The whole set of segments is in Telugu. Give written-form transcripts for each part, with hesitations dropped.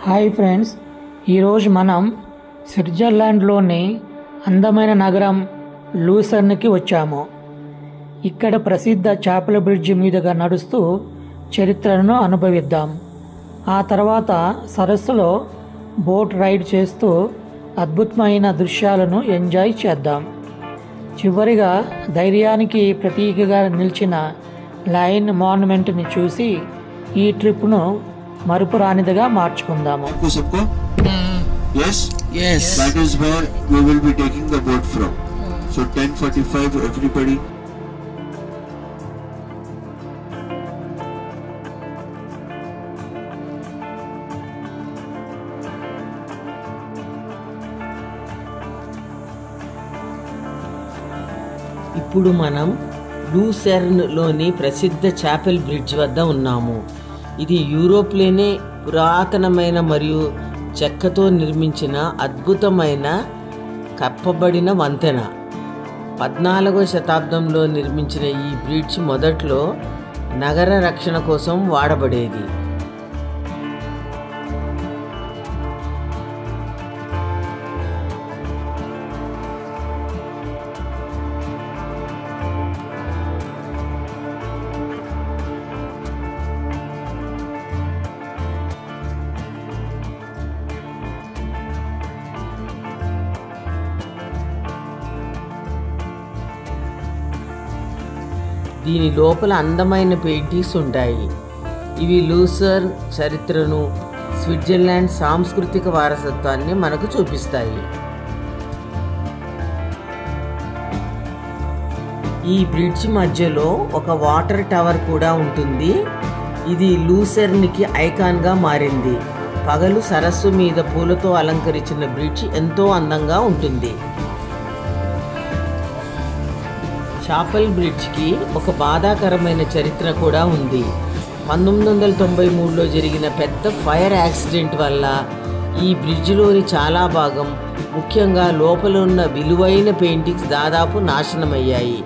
హాయ్ ఫ్రెండ్స్, ఈరోజు మనం స్విట్జర్లాండ్లోని అందమైన నగరం లూసర్న్కి వచ్చాము. ఇక్కడ ప్రసిద్ధ చాపెల్ బ్రిడ్జ్ మీదుగా నడుస్తూ చరిత్రను అనుభవిద్దాం. ఆ తర్వాత సరస్సులో బోట్ రైడ్ చేస్తూ అద్భుతమైన దృశ్యాలను ఎంజాయ్ చేద్దాం. చివరిగా ధైర్యానికి ప్రతీకగా నిలిచిన లయన్ మాన్యుమెంట్ని చూసి ఈ ట్రిప్ను మరుపురానిదిగా మార్చుకుందాము. Yes? Yes. That is where we will be taking the boat from. So 10:45 everybody. ఇప్పుడు మనం లూసెర్న్లోని ప్రసిద్ధ చాపెల్ బ్రిడ్జ్ వద్ద ఉన్నాము. ఇది యూరోప్లోనే పురాతనమైన మరియు చెక్కతో నిర్మించిన అద్భుతమైన కప్పబడిన వంతెన. 14వ శతాబ్దంలో నిర్మించిన ఈ బ్రిడ్జ్ మొదట్లో నగర రక్షణ కోసం వాడబడేది. దీని లోపల అందమైన పెయింటింగ్స్ ఉంటాయి. ఇవి లూసర్న్ చరిత్రను, స్విట్జర్లాండ్ సాంస్కృతిక వారసత్వాన్ని మనకు చూపిస్తాయి. ఈ బ్రిడ్జ్ మధ్యలో ఒక వాటర్ టవర్ కూడా ఉంటుంది. ఇది లూసెర్న్కి ఐకాన్గా మారింది. పగలు సరస్సు మీద పూలతో అలంకరించిన బ్రిడ్జ్ ఎంతో అందంగా ఉంటుంది. చాపెల్ బ్రిడ్జ్కి ఒక బాధాకరమైన చరిత్ర కూడా ఉంది. 1993లో జరిగిన పెద్ద ఫైర్ యాక్సిడెంట్ వల్ల ఈ బ్రిడ్జ్లోని చాలా భాగం, ముఖ్యంగా లోపల ఉన్న విలువైన పెయింటింగ్స్ దాదాపు నాశనమయ్యాయి.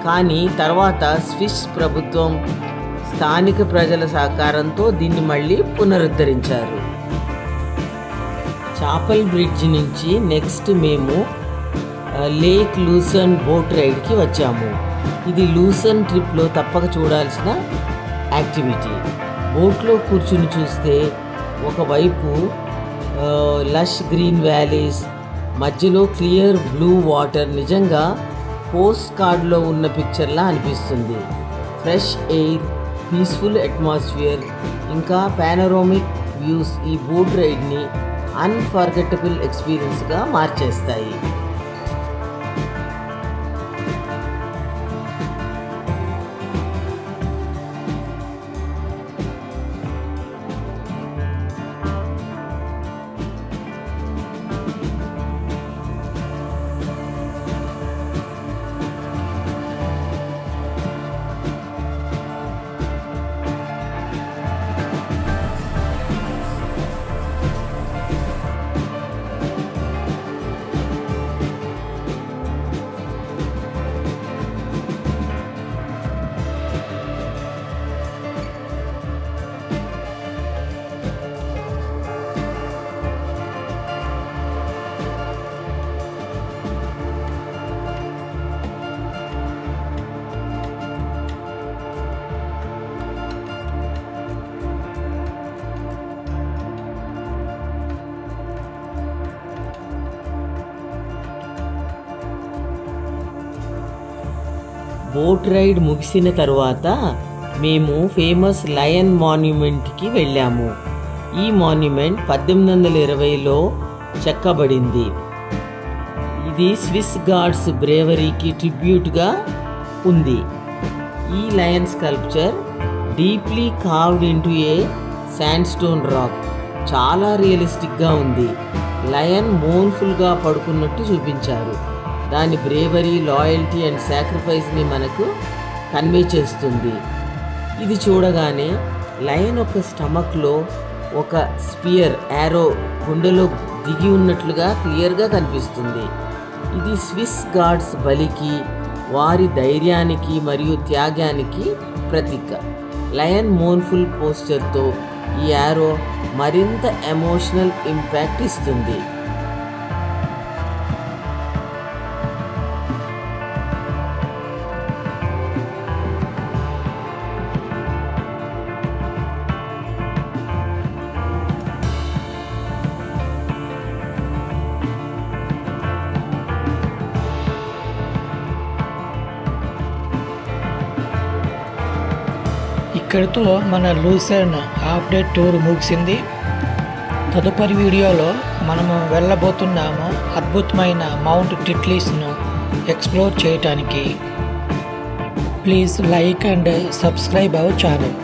కానీ తర్వాత స్విస్ ప్రభుత్వం స్థానిక ప్రజల సహకారంతో దీన్ని మళ్ళీ పునరుద్ధరించారు. చాపెల్ బ్రిడ్జ్ నుంచి నెక్స్ట్ మేము లేక్ లూసర్న్ బోట్ రైడ్కి వచ్చాము. ఇది లూసర్న్ ట్రిప్లో తప్పక చూడాల్సిన యాక్టివిటీ. బోట్లో కూర్చుని చూస్తే ఒకవైపు లష్ గ్రీన్ వ్యాలీస్, మధ్యలో క్లియర్ బ్లూ వాటర్ నిజంగా పోస్ట్ కార్డ్లో ఉన్న పిక్చర్లా అనిపిస్తుంది. ఫ్రెష్ ఎయిర్, పీస్ఫుల్ అట్మాస్ఫియర్, ఇంకా పానోరామిక్ వ్యూస్ ఈ బోట్ రైడ్ని అన్ఫర్గెటబుల్ ఎక్స్పీరియన్స్గా మార్చేస్తాయి. బోట్ రైడ్ ముగిసిన తరువాత మేము ఫేమస్ లయన్ మాన్యుమెంట్కి వెళ్ళాము. ఈ మాన్యుమెంట్ 1820లో చెక్కబడింది. ఇది స్విస్ గార్డ్స్ బ్రేవరీకి ట్రిబ్యూట్గా ఉంది. ఈ lion sculpture deeply carved into a sandstone rock. చాలా రియలిస్టిక్గా ఉంది. లయన్ మోన్ఫుల్గా పడుకున్నట్టు చూపించారు. దాని బ్రేవరీ, లాయల్టీ అండ్ సాక్రిఫైస్ని మనకు కన్వే చేస్తుంది. ఇది చూడగానే లయన్ ఒక స్టమక్లో ఒక స్పియర్ యారో గుండెలో దిగి ఉన్నట్లుగా క్లియర్గా కనిపిస్తుంది. ఇది స్విస్ గార్డ్స్ బలికి, వారి ధైర్యానికి మరియు త్యాగానికి ప్రతీక. లయన్ మోన్ఫుల్ పోస్చర్తో ఈ యారో మరింత ఎమోషనల్ ఇంపాక్ట్ ఇస్తుంది. ఇక్కడితో మన లూసర్న్ హాఫ్ డే టూర్ ముగిసింది. తదుపరి వీడియోలో మనము వెళ్ళబోతున్నాము అద్భుతమైన మౌంట్ టిట్లీస్ను ఎక్స్ప్లోర్ చేయటానికి. Please like and subscribe our channel.